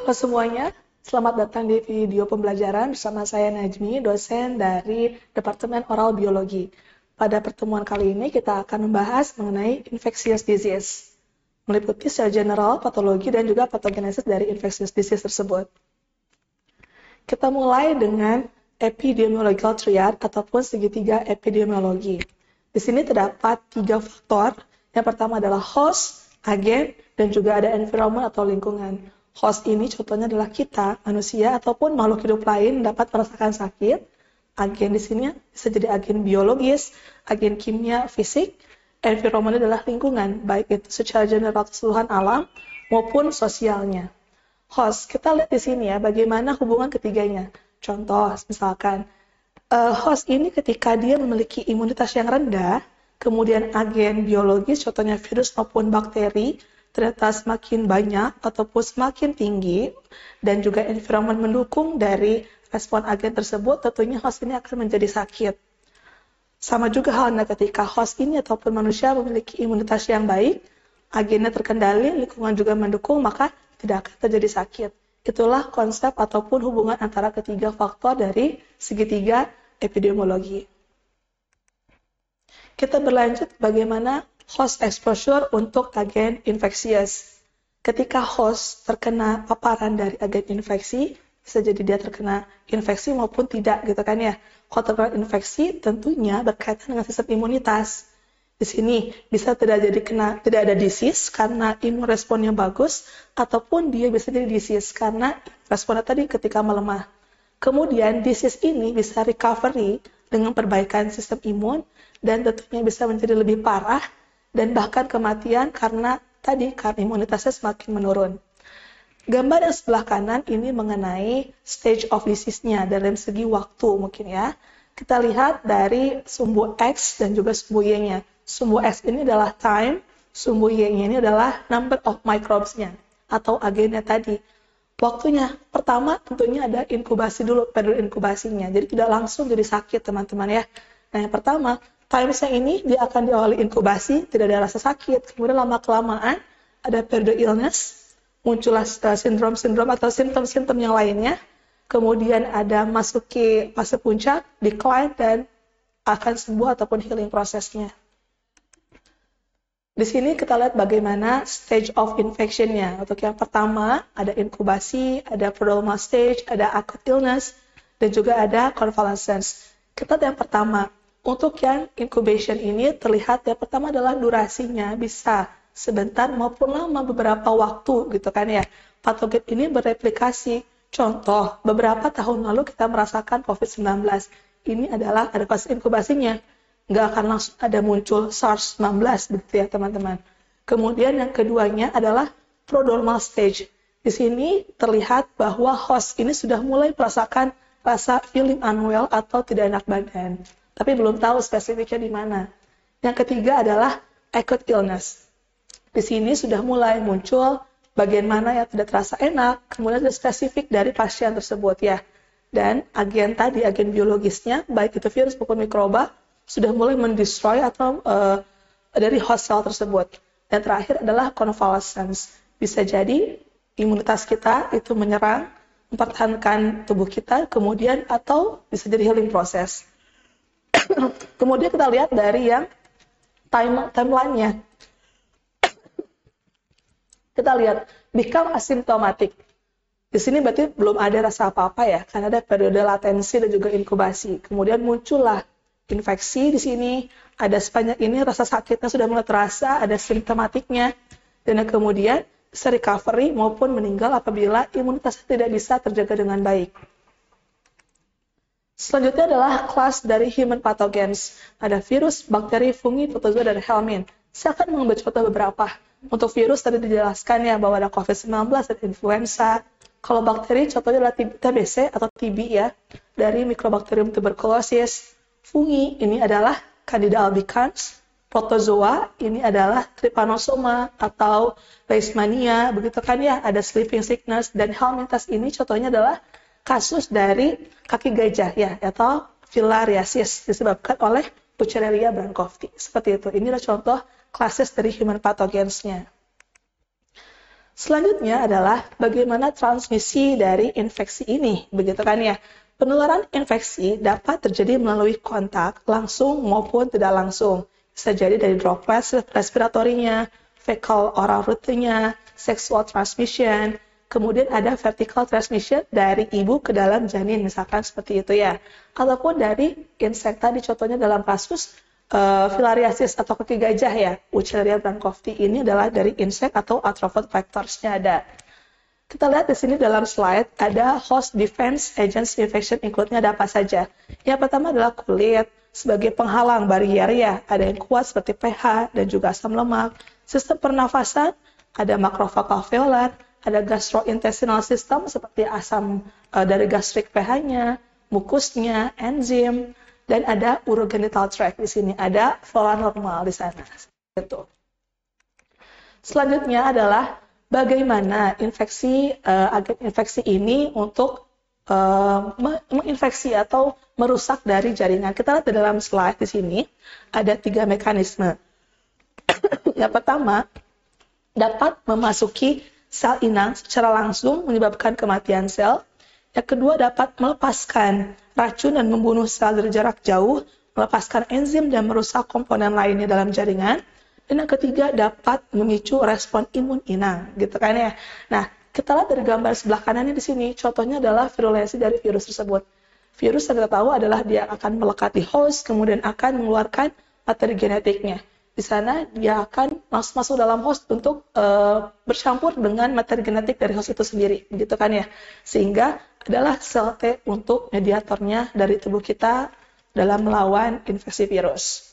Halo semuanya, selamat datang di video pembelajaran bersama saya Najmi, dosen dari Departemen Oral Biologi. Pada pertemuan kali ini kita akan membahas mengenai infectious disease, meliputi secara general, patologi, dan juga patogenesis dari infectious disease tersebut. Kita mulai dengan epidemiological triad ataupun segitiga epidemiologi. Di sini terdapat 3 faktor. Yang pertama adalah host, agen, dan juga ada environment atau lingkungan. Host ini contohnya adalah kita, manusia, ataupun makhluk hidup lain dapat merasakan sakit. Agen di sini bisa jadi agen biologis, agen kimia, fisik. Environment adalah lingkungan, baik itu secara general keseluruhan alam maupun sosialnya. Host, kita lihat di sini ya, bagaimana hubungan ketiganya. Contoh, misalkan, host ini ketika dia memiliki imunitas yang rendah, kemudian agen biologis, contohnya virus maupun bakteri, ternyata semakin banyak ataupun semakin tinggi, dan juga environment mendukung dari respon agen tersebut, tentunya host ini akan menjadi sakit. Sama juga halnya ketika host ini ataupun manusia memiliki imunitas yang baik, agennya terkendali, lingkungan juga mendukung, maka tidak akan terjadi sakit. Itulah konsep ataupun hubungan antara ketiga faktor dari segitiga epidemiologi. Kita berlanjut bagaimana host exposure untuk agen infeksius. Ketika host terkena paparan dari agen infeksi, bisa jadi dia terkena infeksi maupun tidak gitu kan ya. Kalau terkena infeksi tentunya berkaitan dengan sistem imunitas. Di sini bisa tidak ada disease karena imun responnya bagus, ataupun dia bisa jadi disease karena responnya tadi ketika melemah. Kemudian disease ini bisa recovery dengan perbaikan sistem imun dan tentunya bisa menjadi lebih parah dan bahkan kematian karena imunitasnya semakin menurun. Gambar yang sebelah kanan ini mengenai stage of disease-nya dalam segi waktu mungkin ya. Kita lihat dari sumbu X dan juga sumbu Y-nya. Sumbu X ini adalah time, sumbu Y-nya ini adalah number of microbes-nya atau agennya tadi. Waktunya, pertama tentunya ada inkubasi dulu, periode inkubasinya. Jadi tidak langsung jadi sakit teman-teman ya. Nah yang pertama, times-nya ini dia akan diawali inkubasi, tidak ada rasa sakit. Kemudian lama-kelamaan ada periode illness, muncullah sindrom-sindrom atau simptom-simptom yang lainnya. Kemudian ada masuki fase puncak, decline, dan akan sembuh ataupun healing prosesnya. Di sini kita lihat bagaimana stage of infection-nya. Untuk yang pertama, ada inkubasi, ada prodromal stage, ada acute illness, dan juga ada convalescence. Kita lihat yang pertama. Untuk yang incubation ini terlihat yang pertama adalah durasinya bisa sebentar maupun lama beberapa waktu gitu kan ya. Patogen ini bereplikasi. Contoh, beberapa tahun lalu kita merasakan COVID-19. Ini adalah ada fase inkubasinya. Nggak akan langsung ada muncul SARS-19 begitu ya teman-teman. Kemudian yang keduanya adalah prodromal stage. Di sini terlihat bahwa host ini sudah mulai merasakan rasa feeling unwell atau tidak enak badan. Tapi belum tahu spesifiknya di mana. Yang ketiga adalah acute illness. Di sini sudah mulai muncul bagian mana yang tidak terasa enak, kemudian ada spesifik dari pasien tersebut ya. Dan agen biologisnya, baik itu virus maupun mikroba, sudah mulai mendestroy atau dari host cell tersebut. Dan terakhir adalah convalescence. Bisa jadi imunitas kita itu menyerang, mempertahankan tubuh kita, kemudian atau bisa jadi healing process. Kemudian kita lihat dari yang timeline-nya. Kita lihat, become asymptomatic. Di sini berarti belum ada rasa apa-apa ya, karena ada periode latensi dan juga inkubasi. Kemudian muncullah infeksi di sini, ada sepanjang ini rasa sakitnya sudah mulai terasa, ada simptomatiknya, dan kemudian bisa recovery maupun meninggal apabila imunitas tidak bisa terjaga dengan baik. Selanjutnya adalah kelas dari human pathogens. Ada virus, bakteri, fungi, protozoa, dan helminth. Saya akan mengambil contoh beberapa. Untuk virus tadi dijelaskan ya bahwa ada COVID-19 dan influenza. Kalau bakteri contohnya adalah TBC atau TB ya, dari Mycobacterium tuberculosis. Fungi ini adalah Candida albicans. Protozoa ini adalah Trypanosoma atau Leishmania, begitu kan ya, ada sleeping sickness, dan helminthes ini contohnya adalah kasus dari kaki gajah ya, atau filariasis disebabkan oleh Bucharella brancovi. Seperti itu. Inilah contoh klasis dari human pathogens-nya. Selanjutnya adalah bagaimana transmisi dari infeksi ini, begitu kan ya? Penularan infeksi dapat terjadi melalui kontak langsung maupun tidak langsung. Bisa jadi dari droplet respiratorinya, fecal oral route-nya, sexual transmission, kemudian ada vertical transmission dari ibu ke dalam janin, misalkan seperti itu ya. Ataupun dari insek tadi, contohnya dalam kasus filariasis atau kaki gajah ya, Wuchereria bancrofti ini adalah dari insek atau arthropod vectors-nya ada. Kita lihat di sini dalam slide ada host defense agents infection include-nya ada apa saja. Yang pertama adalah kulit sebagai penghalang barrier ya, ada yang kuat seperti pH dan juga asam lemak. Sistem pernafasan ada makrofag alveolar, ada gastrointestinal system seperti asam dari gastrik pH-nya, mukusnya, enzim, dan ada urogenital tract di sini, ada flora normal di sana. Gitu. Selanjutnya adalah bagaimana agen infeksi ini untuk menginfeksi atau merusak dari jaringan. Kita lihat di dalam slide di sini ada 3 mekanisme. Yang pertama, dapat memasuki sel inang secara langsung menyebabkan kematian sel. Yang kedua, dapat melepaskan racun dan membunuh sel dari jarak jauh, melepaskan enzim dan merusak komponen lainnya dalam jaringan. Dan yang ketiga, dapat memicu respon imun inang, gitu kan ya. Nah, kita lihat dari gambar sebelah kanannya di sini, contohnya adalah virulensi dari virus tersebut. Virus yang kita tahu adalah dia akan melekat di host, kemudian akan mengeluarkan materi genetiknya. Di sana dia akan masuk dalam host untuk bercampur dengan materi genetik dari host itu sendiri, gitu kan ya. Sehingga adalah sel T untuk mediatornya dari tubuh kita dalam melawan infeksi virus.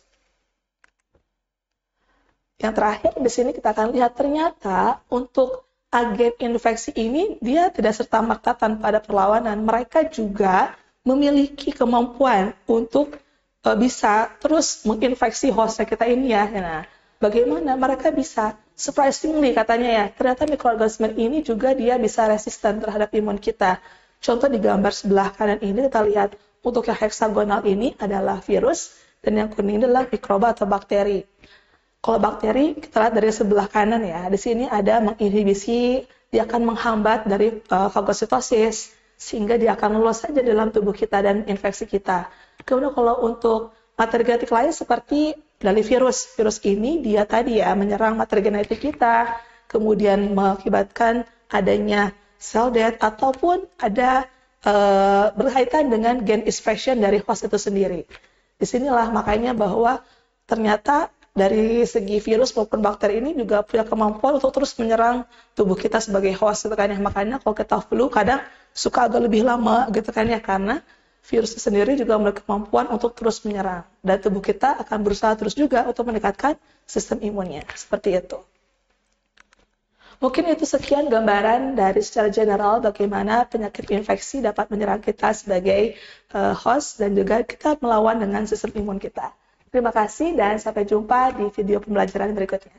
Yang terakhir di sini kita akan lihat ternyata untuk agen infeksi ini dia tidak serta-merta tanpa ada perlawanan. Mereka juga memiliki kemampuan untuk bisa terus menginfeksi hostnya kita ini ya. Nah, bagaimana mereka bisa? Surprisingly katanya ya, ternyata mikroorganisme ini juga dia bisa resisten terhadap imun kita. Contoh di gambar sebelah kanan ini kita lihat untuk yang heksagonal ini adalah virus dan yang kuning adalah mikroba atau bakteri. Kalau bakteri kita lihat dari sebelah kanan ya, di sini ada menginhibisi, dia akan menghambat dari fagositosis sehingga dia akan lolos saja dalam tubuh kita dan infeksi kita. Kemudian kalau untuk materi genetik lain seperti dari virus ini dia tadi ya menyerang materi genetik kita, kemudian mengakibatkan adanya cell death ataupun ada berkaitan dengan gen expression dari host itu sendiri. Disinilah makanya bahwa ternyata dari segi virus maupun bakteri ini juga punya kemampuan untuk terus menyerang tubuh kita sebagai host gitu kan ya. Makanya kalau kita flu kadang suka agak lebih lama gitu kan ya, karena virus sendiri juga memiliki kemampuan untuk terus menyerang dan tubuh kita akan berusaha terus juga untuk meningkatkan sistem imunnya. Seperti itu. Mungkin itu sekian gambaran dari secara general bagaimana penyakit infeksi dapat menyerang kita sebagai host dan juga kita melawan dengan sistem imun kita. Terima kasih dan sampai jumpa di video pembelajaran berikutnya.